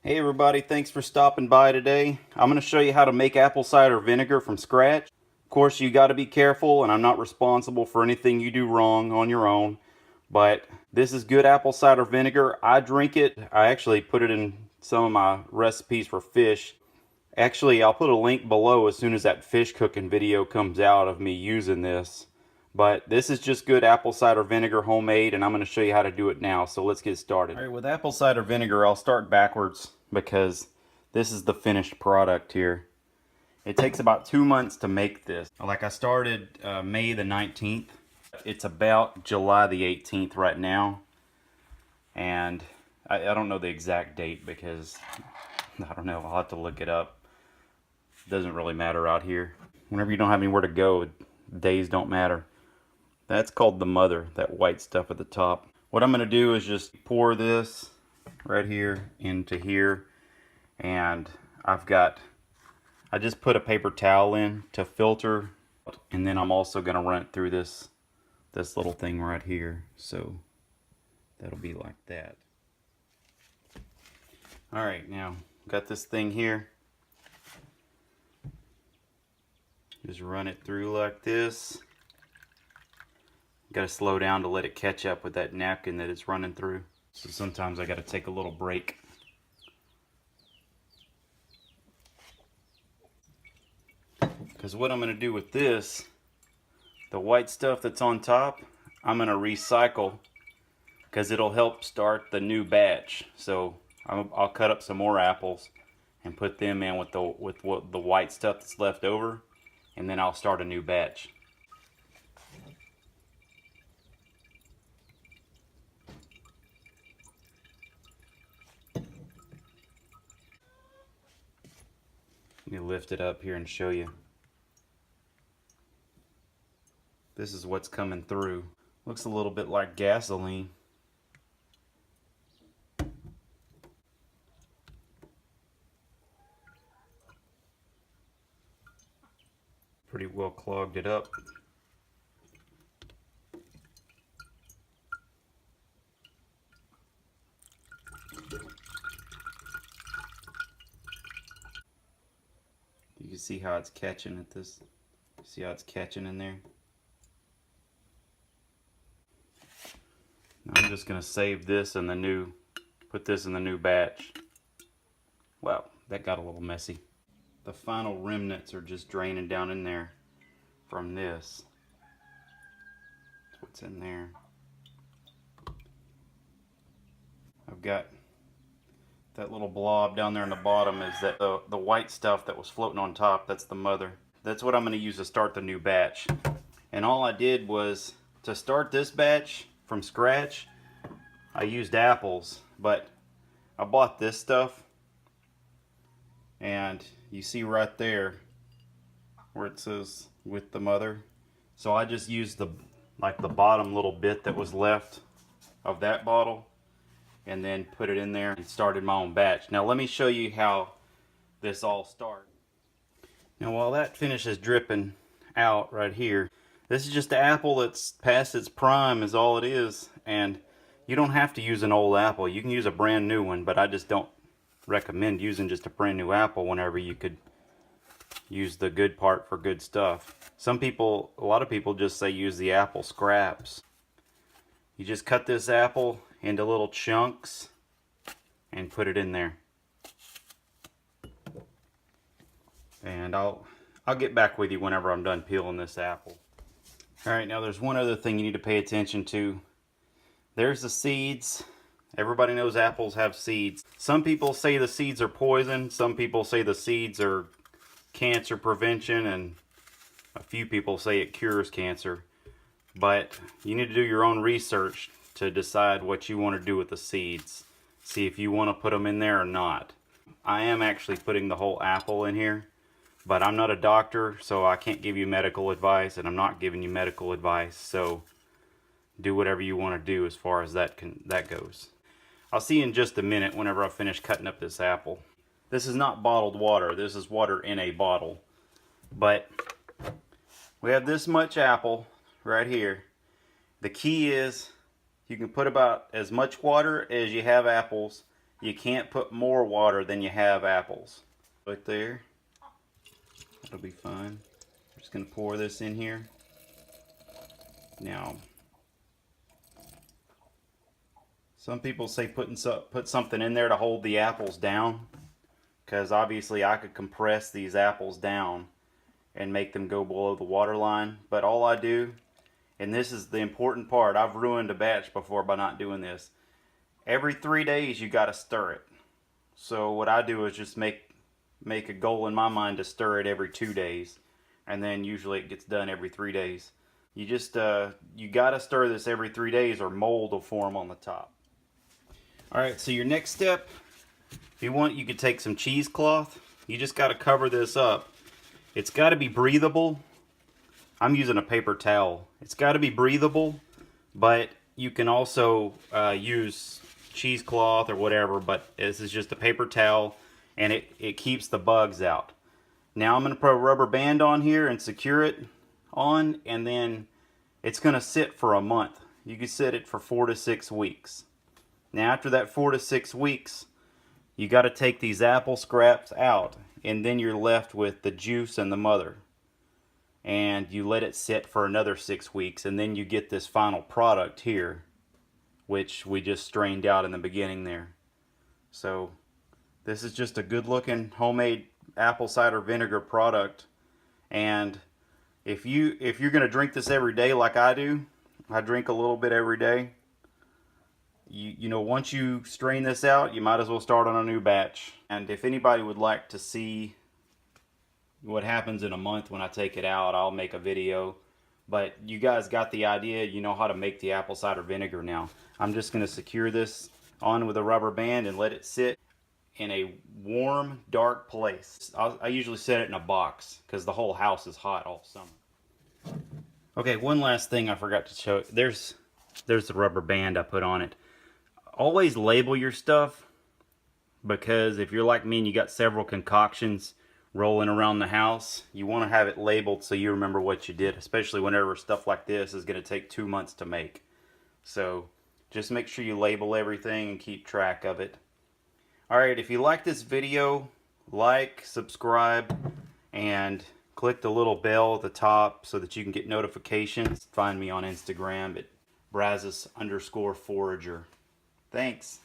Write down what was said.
Hey everybody, thanks for stopping by today. I'm going to show you how to make apple cider vinegar from scratch. Of course, you got to be careful, and I'm not responsible for anything you do wrong on your own. But this is good apple cider vinegar. I drink it. I actually put it in some of my recipes for fish. Actually, I'll put a link below as soon as that fish cooking video comes out of me using this. But this is just good apple cider vinegar, homemade, and I'm going to show you how to do it now. So let's get started. All right, with apple cider vinegar, I'll start backwards because this is the finished product here. It takes about 2 months to make this. Like I started May the 19th. It's about July the 18th right now. And I don't know the exact date because, I don't know, I'll have to look it up. It doesn't really matter out here. Whenever you don't have anywhere to go, days don't matter. That's called the mother, that white stuff at the top. What I'm going to do is just pour this right here into here. And I just put a paper towel in to filter. And then I'm also going to run it through this little thing right here. So that'll be like that. Alright, now got this thing here. Just run it through like this. Got to slow down to let it catch up with that napkin that it's running through. So sometimes I got to take a little break. Because what I'm going to do with this, the white stuff that's on top, I'm going to recycle because it'll help start the new batch. So I'll cut up some more apples and put them in with the white stuff that's left over, and then I'll start a new batch. Let me lift it up here and show you. This is what's coming through. Looks a little bit like gasoline. Pretty well clogged it up. You can see how it's catching at this. See how it's catching in there? Now I'm just going to save this in the new, put this in the new batch. Wow, that got a little messy. The final remnants are just draining down in there from this. That's what's in there. I've got that little blob down there in the bottom is that the white stuff that was floating on top. That's the mother. That's what I'm going to use to start the new batch. And all I did was, to start this batch from scratch, I used apples, but I bought this stuff, and you see right there where it says with the mother. So I just used the bottom little bit that was left of that bottle and then put it in there and started my own batch. Now let me show you how this all starts. Now while that finishes dripping out right here, this is just the apple that's past its prime is all it is. And you don't have to use an old apple. You can use a brand new one, but I just don't recommend using just a brand new apple whenever you could use the good part for good stuff. A lot of people just say use the apple scraps. You just cut this apple into little chunks and put it in there. And I'll get back with you whenever I'm done peeling this apple. Alright, now there's one other thing you need to pay attention to. There's the seeds. Everybody knows apples have seeds. Some people say the seeds are poison. Some people say the seeds are cancer prevention, and a few people say it cures cancer. But you need to do your own research to decide what you want to do with the seeds. See if you want to put them in there or not. I am actually putting the whole apple in here, but I'm not a doctor, so I can't give you medical advice, and I'm not giving you medical advice. So do whatever you want to do as far as that goes. I'll see you in just a minute whenever I finish cutting up this apple. This is not bottled water. This is water in a bottle. But we have this much apple right here. The key is you can put about as much water as you have apples, You can't put more water than you have apples. Right there. That'll be fine. I'm just going to pour this in here. Now, some people say put something in there to hold the apples down, because obviously I could compress these apples down and make them go below the water line. But all I do, and this is the important part, I've ruined a batch before by not doing this. Every 3 days you got to stir it. So what I do is just make a goal in my mind to stir it every 2 days, and then usually it gets done every 3 days. You just you got to stir this every 3 days or mold will form on the top. Alright, so your next step, if you want, you could take some cheesecloth. You just got to cover this up. It's got to be breathable. I'm using a paper towel. It's got to be breathable, but you can also use cheesecloth or whatever, but this is just a paper towel, and it keeps the bugs out. Now I'm going to put a rubber band on here and secure it on, and then it's going to sit for a month. You can sit it for 4 to 6 weeks. Now after that 4 to 6 weeks, you got to take these apple scraps out, and then you're left with the juice and the mother. And you let it sit for another 6 weeks, and then you get this final product here, which we just strained out in the beginning there. So this is just a good looking homemade apple cider vinegar product. And if you're going to drink this every day like I do, I drink a little bit every day, you know, once you strain this out, you might as well start on a new batch. And if anybody would like to see what happens in a month when I take it out, I'll make a video. But you guys got the idea. You know how to make the apple cider vinegar now. I'm just going to secure this on with a rubber band and let it sit in a warm, dark place. I usually set it in a box because the whole house is hot all summer. Okay, one last thing I forgot to show. There's the rubber band I put on it. Always label your stuff, because if you're like me and you got several concoctions rolling around the house, you want to have it labeled so you remember what you did, especially whenever stuff like this is going to take 2 months to make. So just make sure you label everything and keep track of it. Alright, if you like this video, like, subscribe, and click the little bell at the top so that you can get notifications. Find me on Instagram at Brazos_forager. Thanks.